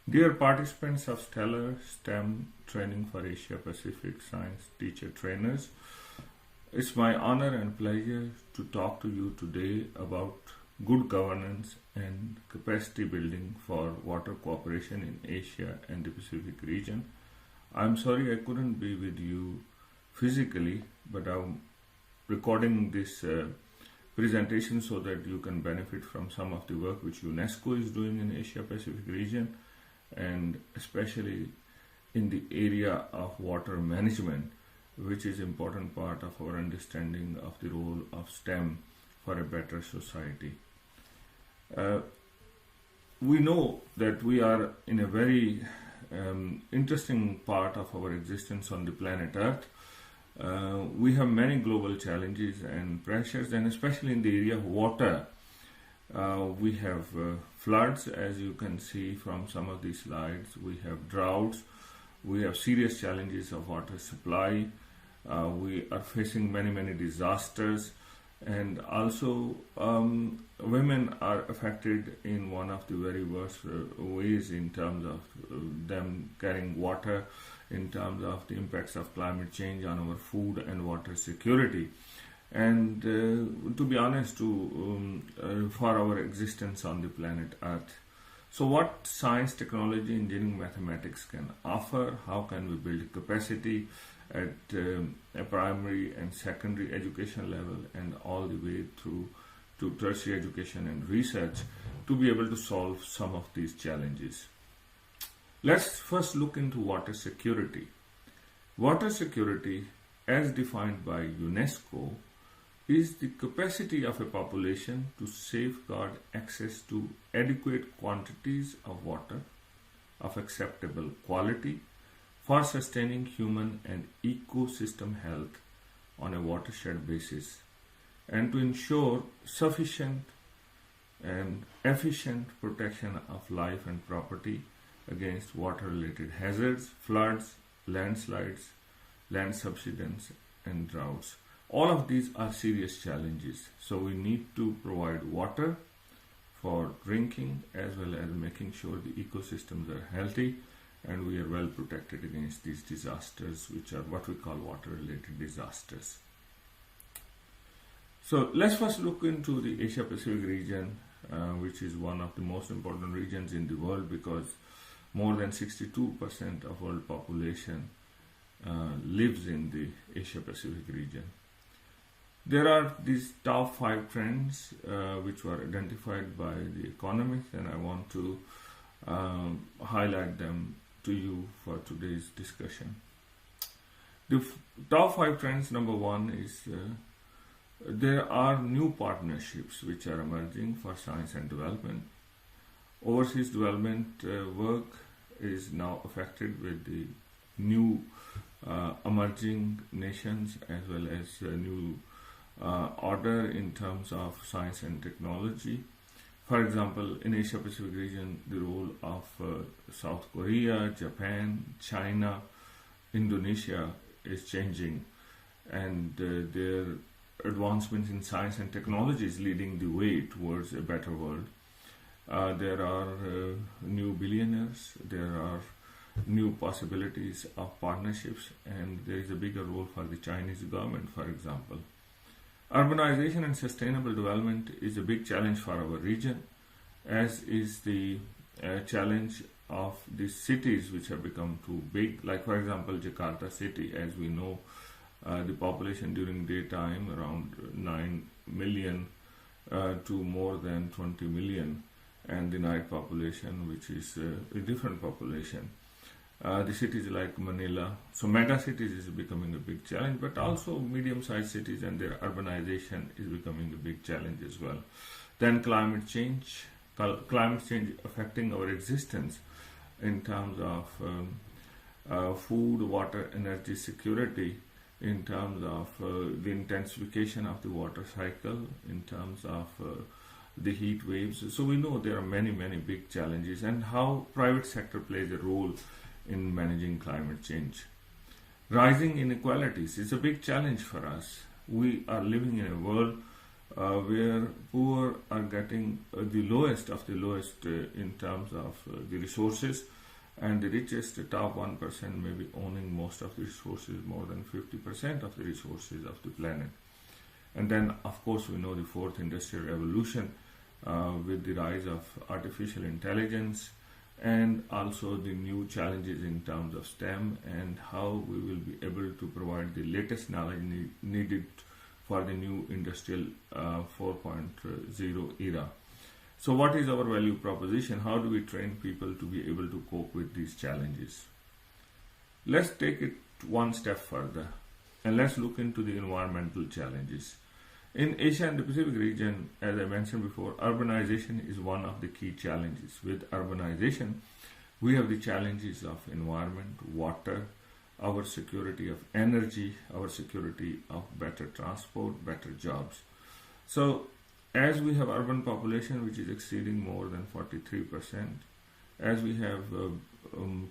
Dear participants of STELR STEM Training for Asia Pacific Science Teacher Trainers, it's my honor and pleasure to talk to you today about good governance and capacity building for water cooperation in Asia and the Pacific region. I'm sorry I couldn't be with you physically, but I'm recording this presentation so that you can benefit from some of the work which UNESCO is doing in Asia Pacific region, and especially in the area of water management, which is an important part of our understanding of the role of STEM for a better society. We know that we are in a very interesting part of our existence on the planet Earth. We have many global challenges and pressures, and especially in the area of water. We have floods, as you can see from some of these slides. We have droughts. We have serious challenges of water supply. We are facing many disasters, and also women are affected in one of the very worst ways in terms of them carrying water, in terms of the impacts of climate change on our food and water security, and to be honest, for our existence on the planet Earth. So what science, technology, engineering, mathematics can offer? How can we build capacity at a primary and secondary education level and all the way through to tertiary education and research to be able to solve some of these challenges? Let's first look into water security. Water security, as defined by UNESCO, is the capacity of a population to safeguard access to adequate quantities of water of acceptable quality for sustaining human and ecosystem health on a watershed basis, and to ensure sufficient and efficient protection of life and property against water-related hazards, floods, landslides, land subsidence, and droughts. All of these are serious challenges, so we need to provide water for drinking as well as making sure the ecosystems are healthy and we are well protected against these disasters, which are what we call water-related disasters. So let's first look into the Asia Pacific region, which is one of the most important regions in the world because more than 62% of world population lives in the Asia Pacific region. There are these top 5 trends which were identified by the economists, and I want to highlight them to you for today's discussion. The top 5 trends, number 1 is there are new partnerships which are emerging for science and development. Overseas development work is now affected with the new emerging nations as well as new order in terms of science and technology. For example, in Asia Pacific region, the role of South Korea, Japan, China, Indonesia is changing, and their advancements in science and technology is leading the way towards a better world. There are new billionaires, there are new possibilities of partnerships, and there is a bigger role for the Chinese government, for example. Urbanization and sustainable development is a big challenge for our region, as is the challenge of the cities which have become too big. Like, for example, Jakarta city, as we know, the population during daytime around 9 million to more than 20 million, and the night population, which is a different population. The cities like Manila, so mega cities is becoming a big challenge, but also medium-sized cities and their urbanization is becoming a big challenge as well. Then climate change affecting our existence in terms of food, water, energy security, in terms of the intensification of the water cycle, in terms of the heat waves. So we know there are many big challenges, and how private sector plays a role in managing climate change. Rising inequalities is a big challenge for us. We are living in a world where poor are getting the lowest of the lowest in terms of the resources, and the richest, the top 1%, may be owning most of the resources, more than 50% of the resources of the planet. And then, of course, we know the fourth industrial revolution with the rise of artificial intelligence, and also the new challenges in terms of STEM and how we will be able to provide the latest knowledge needed for the new industrial 4.0 era. So what is our value proposition? How do we train people to be able to cope with these challenges? Let's take it one step further and let's look into the environmental challenges. In Asia and the Pacific region, as I mentioned before, urbanization is one of the key challenges. With urbanization, we have the challenges of environment, water, our security of energy, our security of better transport, better jobs. So, as we have urban population which is exceeding more than 43%, as we have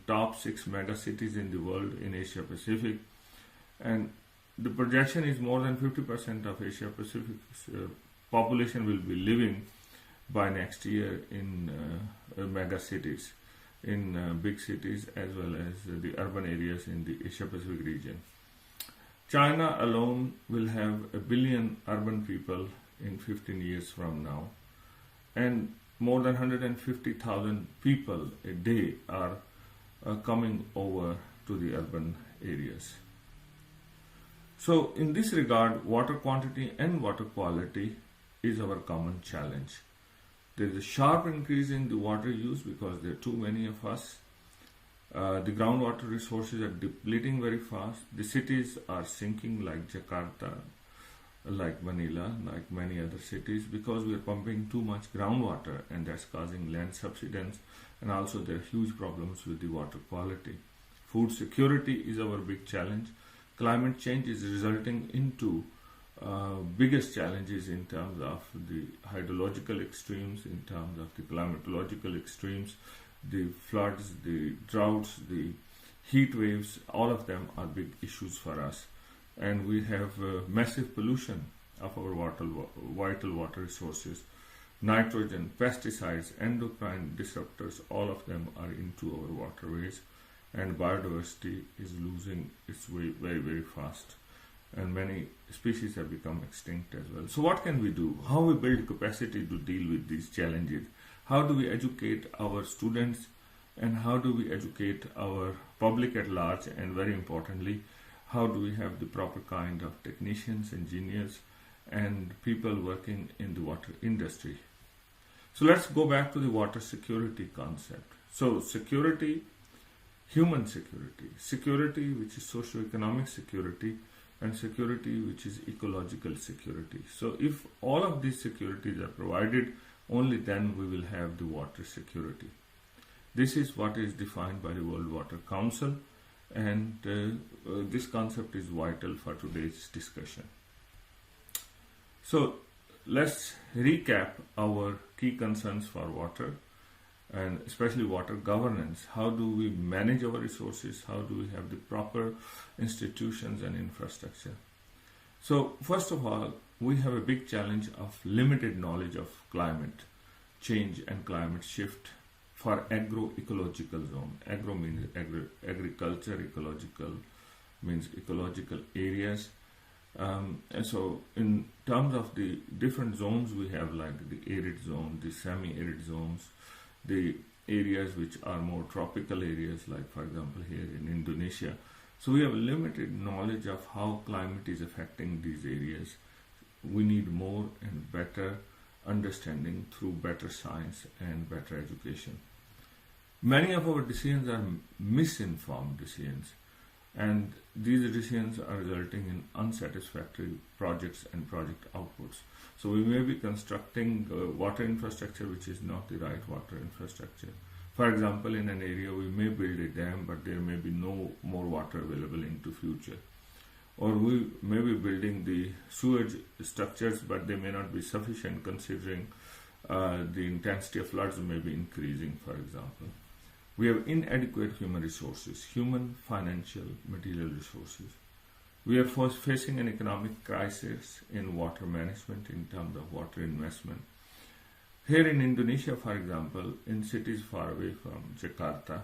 top 6 mega cities in the world in Asia Pacific, and the projection is more than 50% of Asia Pacific's population will be living by next year in mega cities, in big cities, as well as the urban areas in the Asia Pacific region. China alone will have 1 billion urban people in 15 years from now, and more than 150,000 people a day are coming over to the urban areas. So in this regard, water quantity and water quality is our common challenge. There is a sharp increase in the water use because there are too many of us. The groundwater resources are depleting very fast. The cities are sinking like Jakarta, like Manila, like many other cities, because we are pumping too much groundwater, and that's causing land subsidence, and also there are huge problems with the water quality. Food security is our big challenge. Climate change is resulting into biggest challenges in terms of the hydrological extremes, in terms of the climatological extremes, the floods, the droughts, the heat waves. All of them are big issues for us. And we have massive pollution of our vital water resources. Nitrogen, pesticides, endocrine disruptors, all of them are into our waterways, and biodiversity is losing its way very, very fast, and many species have become extinct as well. So what can we do? How we build capacity to deal with these challenges? How do we educate our students, and how do we educate our public at large, and very importantly, how do we have the proper kind of technicians, engineers, and people working in the water industry? So let's go back to the water security concept. So security, human security, security which is socio-economic security, and security which is ecological security. So if all of these securities are provided, only then we will have the water security. This is what is defined by the World Water Council, and this concept is vital for today's discussion. So let's recap our key concerns for water, and especially water governance. How do we manage our resources? How do we have the proper institutions and infrastructure? So first of all, we have a big challenge of limited knowledge of climate change and climate shift for agroecological zone. Agro means agriculture, ecological means ecological areas. And so in terms of the different zones, we have like the arid zone, the semi-arid zones, the areas which are more tropical areas, like for example here in Indonesia. So we have limited knowledge of how climate is affecting these areas. We need more and better understanding through better science and better education. Many of our decisions are misinformed decisions, and these decisions are resulting in unsatisfactory projects and project outputs. So we may be constructing water infrastructure which is not the right water infrastructure. For example, in an area we may build a dam, but there may be no more water available into future. Or we may be building the sewage structures, but they may not be sufficient considering the intensity of floods may be increasing, for example. We have inadequate human resources, human, financial, material resources. We are facing an economic crisis in water management in terms of water investment. Here in Indonesia, for example, in cities far away from Jakarta,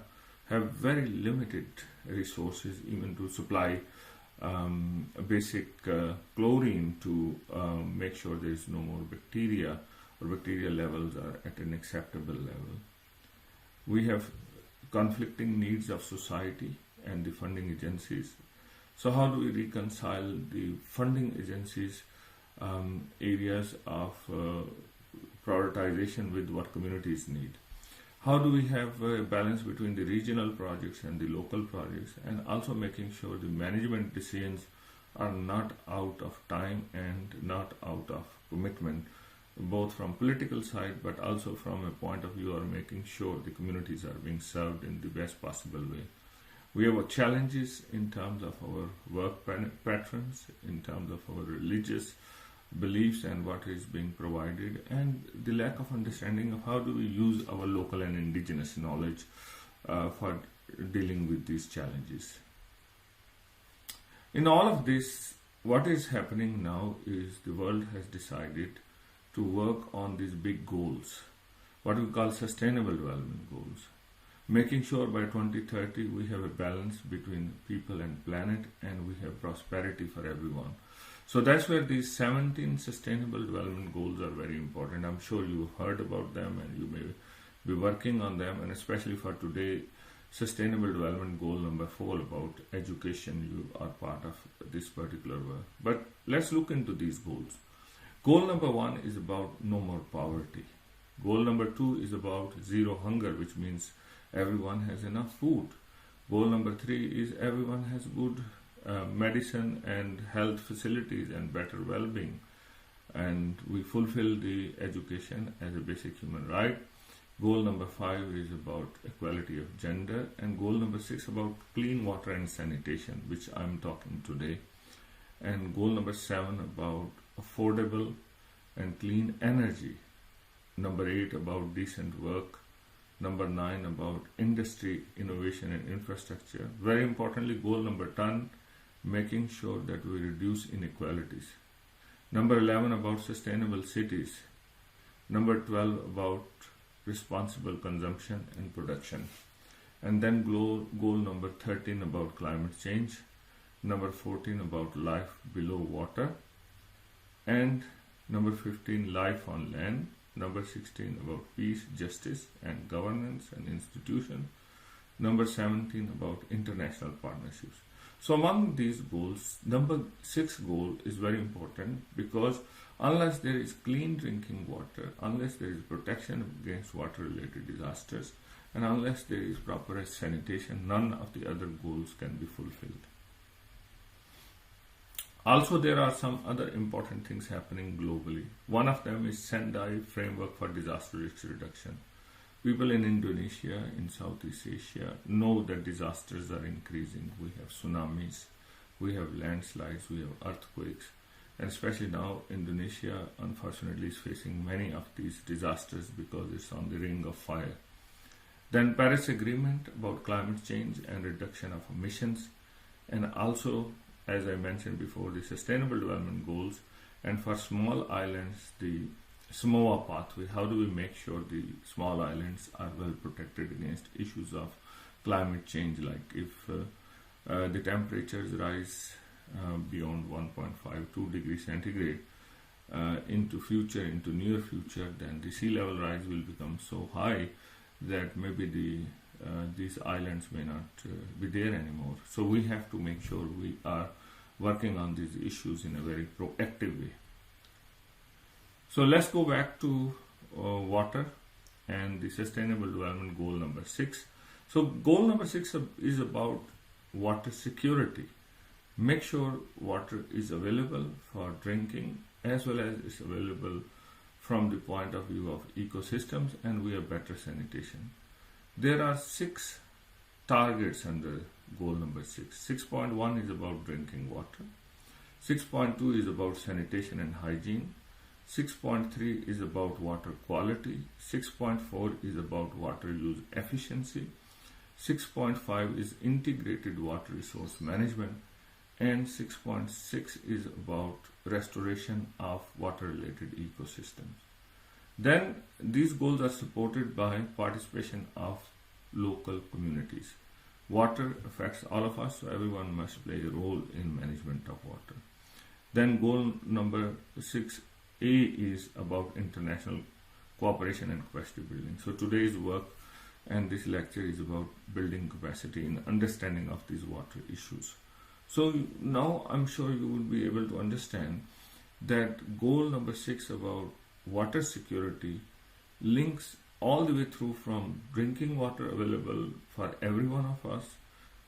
have very limited resources even to supply basic chlorine to make sure there is no more bacteria, or bacteria levels are at an acceptable level. We have conflicting needs of society and the funding agencies. So how do we reconcile the funding agencies' areas of prioritization with what communities need? How do we have a balance between the regional projects and the local projects, and also making sure the management decisions are not out of time and not out of commitment, both from political side but also from a point of view of making sure the communities are being served in the best possible way. We have challenges in terms of our work patterns, in terms of our religious beliefs and what is being provided, and the lack of understanding of how do we use our local and indigenous knowledge for dealing with these challenges. In all of this, what is happening now is the world has decided to work on these big goals, what we call sustainable development goals, making sure by 2030 we have a balance between people and planet, and we have prosperity for everyone. So that's where these 17 sustainable development goals are very important. I'm sure you've heard about them and you may be working on them, and especially for today, sustainable development goal number 4 about education, you are part of this particular work. But let's look into these goals. Goal number 1 is about no more poverty. Goal number 2 is about zero hunger, which means everyone has enough food. Goal number 3 is everyone has good medicine and health facilities and better well-being, and we fulfill the education as a basic human right. Goal number 5 is about equality of gender, and goal number 6 about clean water and sanitation, which I'm talking today, and goal number 7 about affordable and clean energy, number 8 about decent work, number 9 about industry, innovation and infrastructure. Very importantly, goal number 10, making sure that we reduce inequalities. Number 11 about sustainable cities. Number 12 about responsible consumption and production. And then goal number 13 about climate change. Number 14 about life below water. And number 15 life on land. Number 16 about peace, justice and governance and institution. Number 17 about international partnerships. So among these goals, number 6 goal is very important, because unless there is clean drinking water, unless there is protection against water-related disasters, and unless there is proper sanitation, none of the other goals can be fulfilled. Also, there are some other important things happening globally. One of them is Sendai Framework for Disaster Risk Reduction. People in Indonesia, in Southeast Asia, know that disasters are increasing. We have tsunamis, we have landslides, we have earthquakes, and especially now Indonesia unfortunately is facing many of these disasters because it's on the ring of fire. Then Paris Agreement about climate change and reduction of emissions, and also, as I mentioned before, the Sustainable Development Goals, and for small islands, the SEAMEO pathway. How do we make sure the small islands are well protected against issues of climate change, like if the temperatures rise beyond 1.52 degrees centigrade into near future, then the sea level rise will become so high that maybe these islands may not be there anymore. So we have to make sure we are working on these issues in a very proactive way. So let's go back to water and the Sustainable Development Goal number 6. So goal number 6 is about water security. Make sure water is available for drinking as well as is available from the point of view of ecosystems, and we have better sanitation. There are 6 targets under goal number 6. 6.1 is about drinking water. 6.2 is about sanitation and hygiene. 6.3 is about water quality. 6.4 is about water use efficiency. 6.5 is integrated water resource management. and 6.6 is about restoration of water-related ecosystems. Then these goals are supported by participation of local communities. Water affects all of us, so everyone must play a role in management of water. Then goal number 6A is about international cooperation and capacity building. So today's work and this lecture is about building capacity in understanding of these water issues. So now I'm sure you will be able to understand that goal number 6 about water security links all the way through from drinking water available for every one of us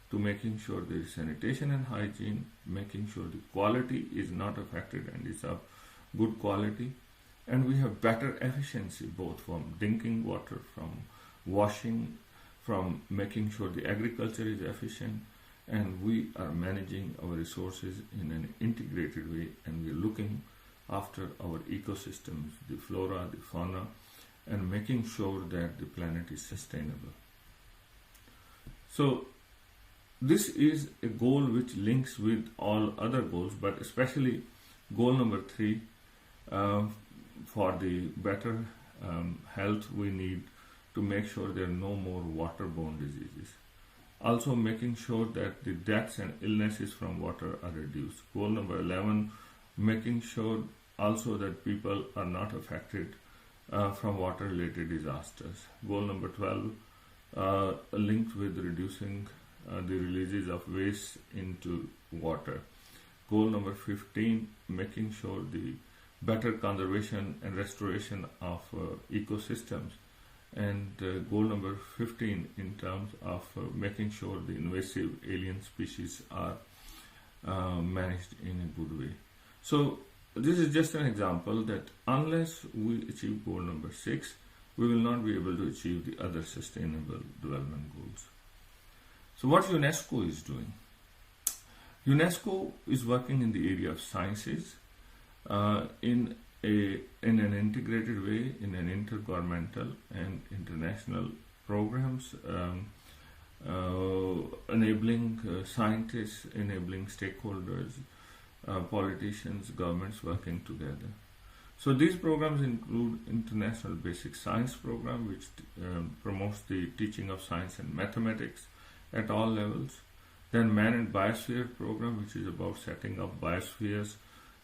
to making sure there is sanitation and hygiene, making sure the quality is not affected and is of good quality, and we have better efficiency both from drinking water, from washing, from making sure the agriculture is efficient, and we are managing our resources in an integrated way, and we are looking after our ecosystems, the flora, the fauna, and making sure that the planet is sustainable. So this is a goal which links with all other goals, but especially goal number 3, for the better health, we need to make sure there are no more waterborne diseases. Also making sure that the deaths and illnesses from water are reduced. Goal number 11, making sure also that people are not affected from water related disasters. Goal number 12, linked with reducing the releases of waste into water. Goal number 15, making sure the better conservation and restoration of ecosystems. And goal number 15 in terms of making sure the invasive alien species are managed in a good way. So this is just an example that unless we achieve goal number 6, we will not be able to achieve the other sustainable development goals. So what UNESCO is doing? UNESCO is working in the area of sciences in an integrated way, in an intergovernmental and international programs, enabling scientists, enabling stakeholders, politicians, governments working together. So these programs include International Basic Science Program, which promotes the teaching of science and mathematics at all levels. Then Man and Biosphere Program, which is about setting up biospheres,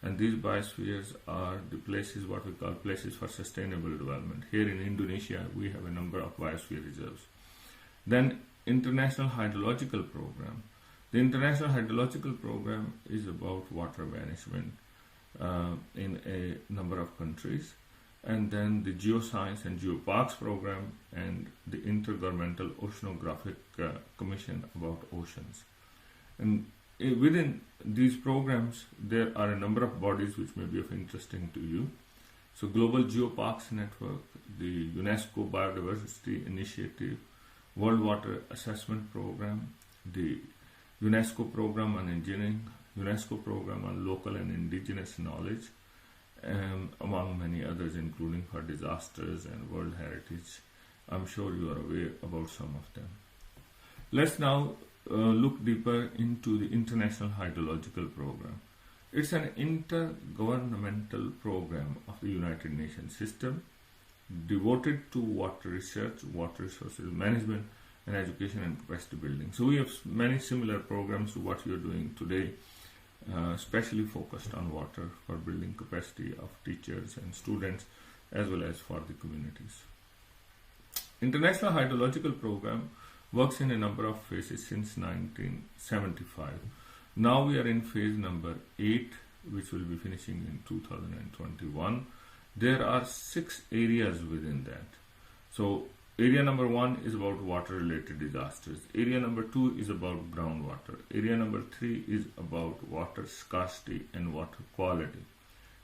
and these biospheres are the places, what we call places for sustainable development. Here in Indonesia, we have a number of biosphere reserves. Then International Hydrological Program. The International Hydrological Program is about water management in a number of countries. And then the Geoscience and Geoparks Program and the Intergovernmental Oceanographic Commission about oceans. And within these programs, there are a number of bodies which may be of interesting to you. So Global Geoparks Network, the UNESCO Biodiversity Initiative, World Water Assessment Program, the UNESCO Program on Engineering, UNESCO Program on Local and Indigenous Knowledge, among many others, including for disasters and World Heritage. I'm sure you are aware about some of them. Let's now look deeper into the International Hydrological Program. It's an intergovernmental program of the United Nations system devoted to water research, water resources management, and education and capacity building. So we have many similar programs to what you're doing today, especially focused on water for building capacity of teachers and students as well as for the communities. International Hydrological Program works in a number of phases since 1975. Now we are in phase number 8, which will be finishing in 2021. There are 6 areas within that. So area number 1 is about water related disasters. Area number 2 is about groundwater. Area number 3 is about water scarcity and water quality.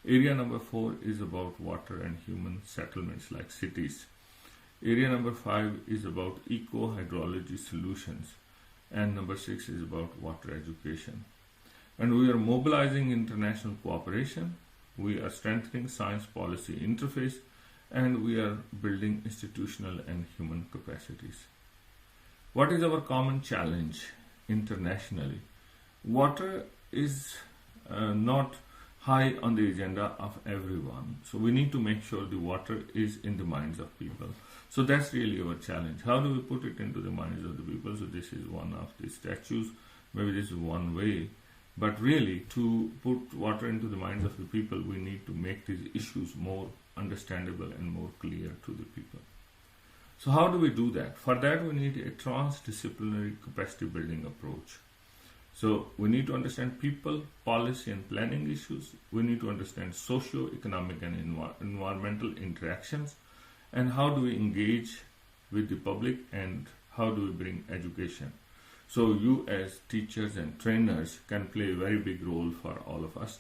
Area number 4 is about water and human settlements like cities. Area number 5 is about eco-hydrology solutions. And number 6 is about water education. And we are mobilizing international cooperation. We are strengthening science policy interface, and we are building institutional and human capacities. What is our common challenge internationally? Water is not high on the agenda of everyone. So we need to make sure the water is in the minds of people. So that's really our challenge. How do we put it into the minds of the people? So this is one of the statues. Maybe this is one way. But really, to put water into the minds of the people, we need to make these issues more understandable and more clear to the people. So how do we do that? For that, we need a transdisciplinary capacity building approach. So we need to understand people, policy and planning issues. We need to understand socio-economic and environmental interactions. And how do we engage with the public, and how do we bring education? So you as teachers and trainers can play a very big role for all of us.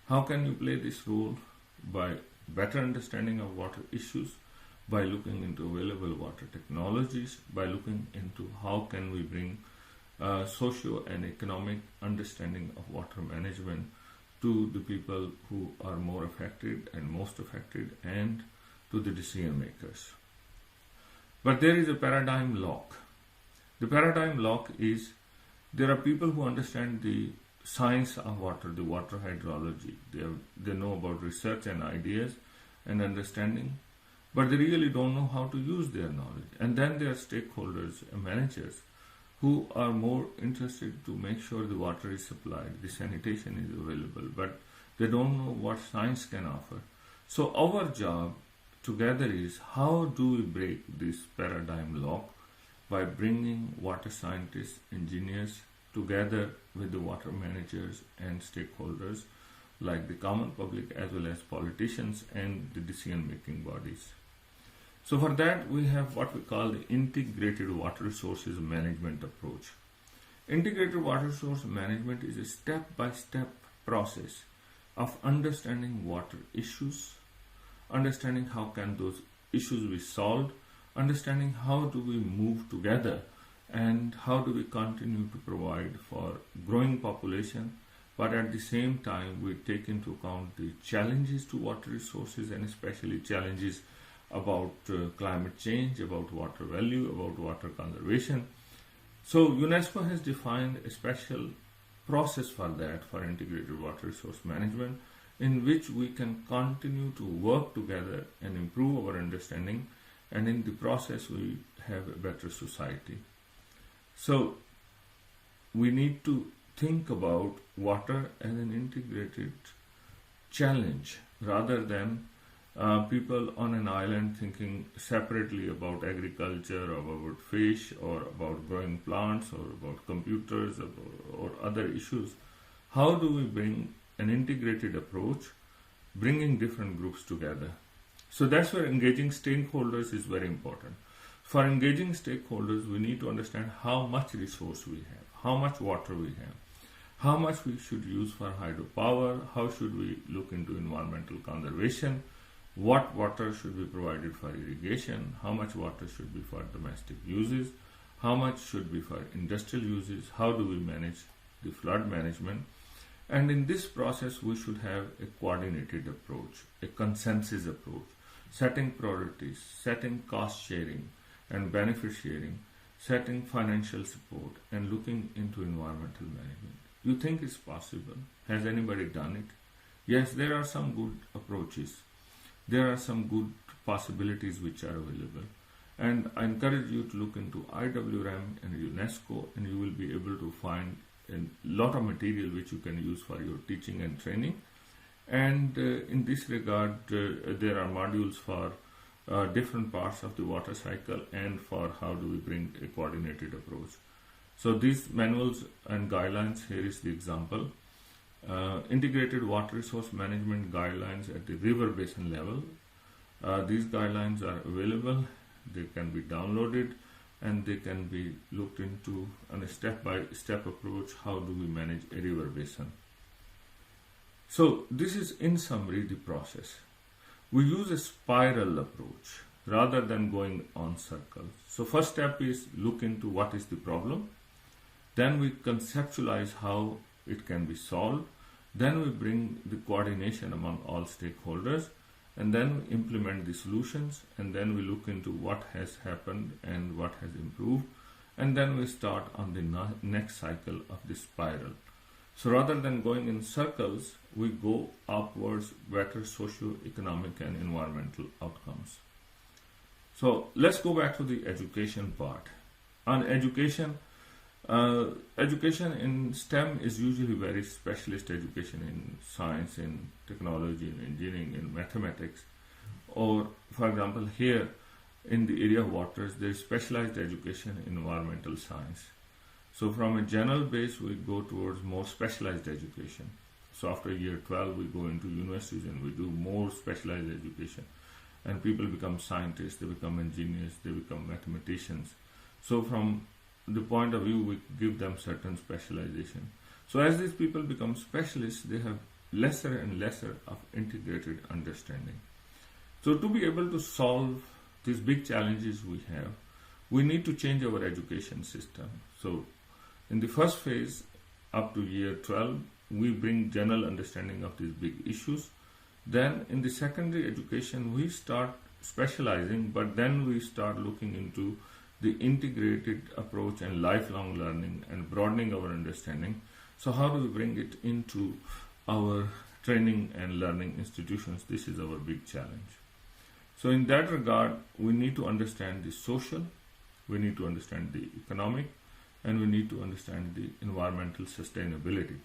How can you play this role? By better understanding of water issues, by looking into available water technologies, by looking into how can we bring socio and economic understanding of water management to the people who are more affected and most affected, and to the decision makers. But there is a paradigm lock. The paradigm lock is there are people who understand the science of water, the water hydrology. They know about research and ideas and understanding, but they really don't know how to use their knowledge. And then there are stakeholders and managers who are more interested to make sure the water is supplied, the sanitation is available, but they don't know what science can offer. So our job together is how do we break this paradigm lock by bringing water scientists, engineers together with the water managers and stakeholders like the common public as well as politicians and the decision-making bodies. So for that we have what we call the integrated water resources management approach. Integrated water resource management is a step-by-step process of understanding water issues, understanding how can those issues be solved, understanding how do we move together, and how do we continue to provide for growing population, but at the same time we take into account the challenges to water resources, and especially challenges about climate change, about water value, about water conservation. So UNESCO has defined a special process for that, for integrated water resource management, in which we can continue to work together and improve our understanding, and in the process we have a better society. So we need to think about water as an integrated challenge rather than people on an island thinking separately about agriculture or about fish or about growing plants or about computers or other issues. How do we bring an integrated approach, bringing different groups together? So that's where engaging stakeholders is very important. For engaging stakeholders, we need to understand how much resource we have, how much water we have, how much we should use for hydropower, how should we look into environmental conservation, what water should be provided for irrigation, how much water should be for domestic uses, how much should be for industrial uses, how do we manage the flood management. And in this process, we should have a coordinated approach, a consensus approach, setting priorities, setting cost sharing and benefit sharing, setting financial support, and looking into environmental management. You think it's possible? Has anybody done it? Yes, there are some good approaches. There are some good possibilities which are available. And I encourage you to look into IWRM and UNESCO, and you will be able to find a lot of material which you can use for your teaching and training. And in this regard, there are modules for different parts of the water cycle and for how do we bring a coordinated approach. So these manuals and guidelines, here is the example. Integrated water resource management guidelines at the river basin level. These guidelines are available, they can be downloaded, and they can be looked into on a step-by-step approach. How do we manage a river basin? So this is in summary the process. We use a spiral approach rather than going on circles. So first step is look into what is the problem. Then we conceptualize how it can be solved. Then we bring the coordination among all stakeholders, and then we implement the solutions, and then we look into what has happened and what has improved, and then we start on the next cycle of the spiral. So rather than going in circles, we go upwards, better socio-economic and environmental outcomes. So let's go back to the education part. On education, education in STEM is usually very specialist education in science, in technology, in engineering, in mathematics. Or, for example, here in the area of waters, there is specialized education in environmental science. So from a general base, we go towards more specialized education. So after year 12, we go into universities and we do more specialized education. And people become scientists, they become engineers, they become mathematicians. So from the point of view, we give them certain specialization. So as these people become specialists, they have lesser and lesser of integrated understanding. So to be able to solve these big challenges we have, we need to change our education system. So in the first phase, up to year 12, we bring general understanding of these big issues. Then in the secondary education, we start specializing, but then we start looking into the integrated approach and lifelong learning and broadening our understanding. So how do we bring it into our training and learning institutions? This is our big challenge. So in that regard, we need to understand the social, we need to understand the economic, and we need to understand the environmental sustainability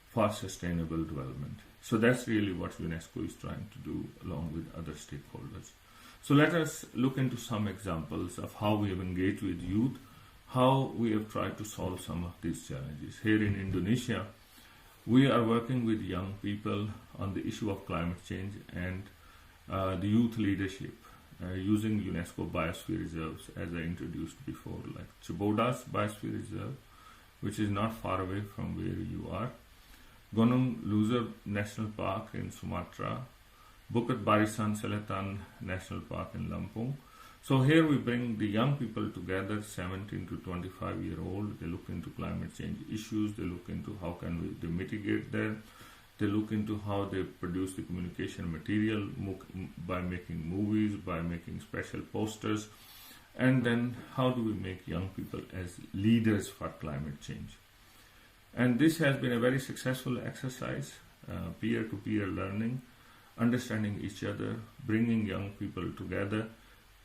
for sustainable development. So that's really what UNESCO is trying to do along with other stakeholders. So let us look into some examples of how we have engaged with youth, how we have tried to solve some of these challenges. Here in Indonesia, we are working with young people on the issue of climate change and the youth leadership. Using UNESCO biosphere reserves, as I introduced before, like Shahbaz Biosphere Reserve, which is not far away from where you are, Gunung Leuser National Park in Sumatra, Bukit Barisan Selatan National Park in Lampung. So here we bring the young people together, 17 to 25-year-old. They look into climate change issues, they look into how can they mitigate them. They look into how they produce the communication material by making movies, by making special posters, and then how do we make young people as leaders for climate change. And this has been a very successful exercise, peer-to-peer learning, understanding each other, bringing young people together,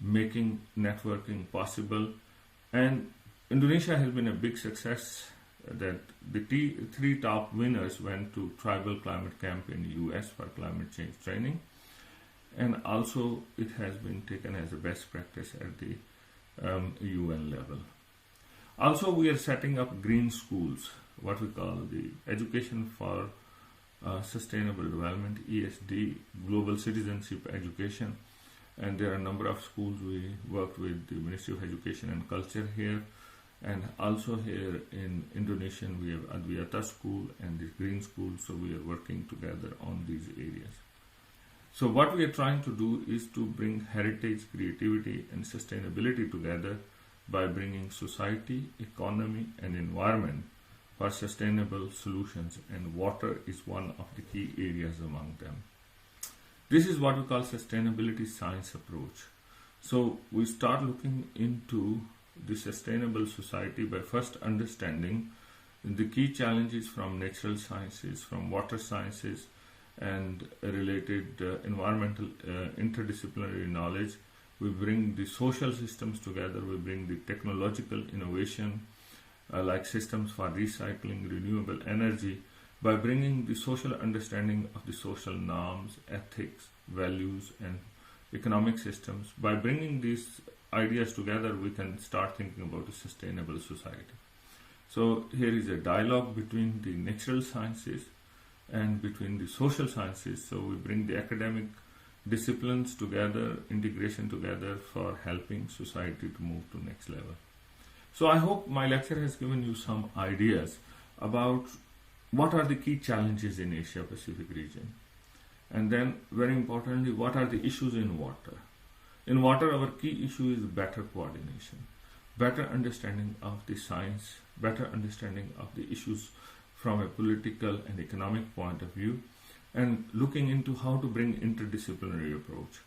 making networking possible. And Indonesia has been a big success that the three top winners went to Tribal Climate Camp in the US for climate change training, and also it has been taken as a best practice at the UN level. Also, we are setting up green schools, what we call the Education for Sustainable Development, ESD, Global Citizenship Education, and there are a number of schools. We worked with the Ministry of Education and Culture here. And also here in Indonesia, we have Adviata School and the Green School, so we are working together on these areas. So what we are trying to do is to bring heritage, creativity, and sustainability together by bringing society, economy, and environment for sustainable solutions, and water is one of the key areas among them. This is what we call sustainability science approach. So we start looking into the sustainable society by first understanding the key challenges from natural sciences, from water sciences, and related environmental interdisciplinary knowledge. We bring the social systems together, we bring the technological innovation like systems for recycling, renewable energy, by bringing the social understanding of the social norms, ethics, values, and economic systems. By bringing these ideas together, we can start thinking about a sustainable society. So here is a dialogue between the natural sciences and between the social sciences. So we bring the academic disciplines together, integration together for helping society to move to next level. So I hope my lecture has given you some ideas about what are the key challenges in Asia Pacific region. And then very importantly, what are the issues in water? In water, our key issue is better coordination, better understanding of the science, better understanding of the issues from a political and economic point of view, and looking into how to bring interdisciplinary approach.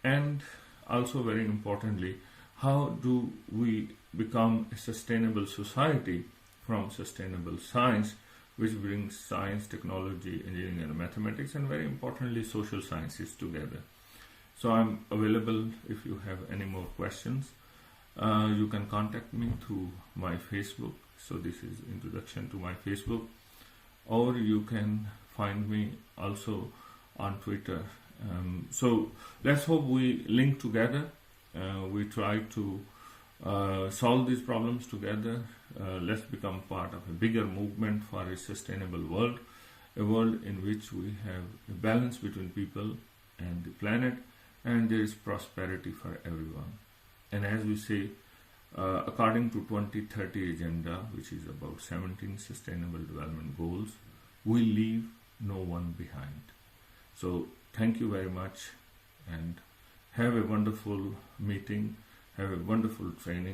And also very importantly, how do we become a sustainable society from sustainable science which brings science, technology, engineering and mathematics, and very importantly social sciences together. So I'm available if you have any more questions. You can contact me through my Facebook. So this is introduction to my Facebook, or you can find me also on Twitter. So let's hope we link together. We try to solve these problems together. Let's become part of a bigger movement for a sustainable world, a world in which we have a balance between people and the planet, and there is prosperity for everyone. And as we say, according to 2030 agenda, which is about 17 sustainable development goals, we leave no one behind. So thank you very much, and have a wonderful meeting, have a wonderful training.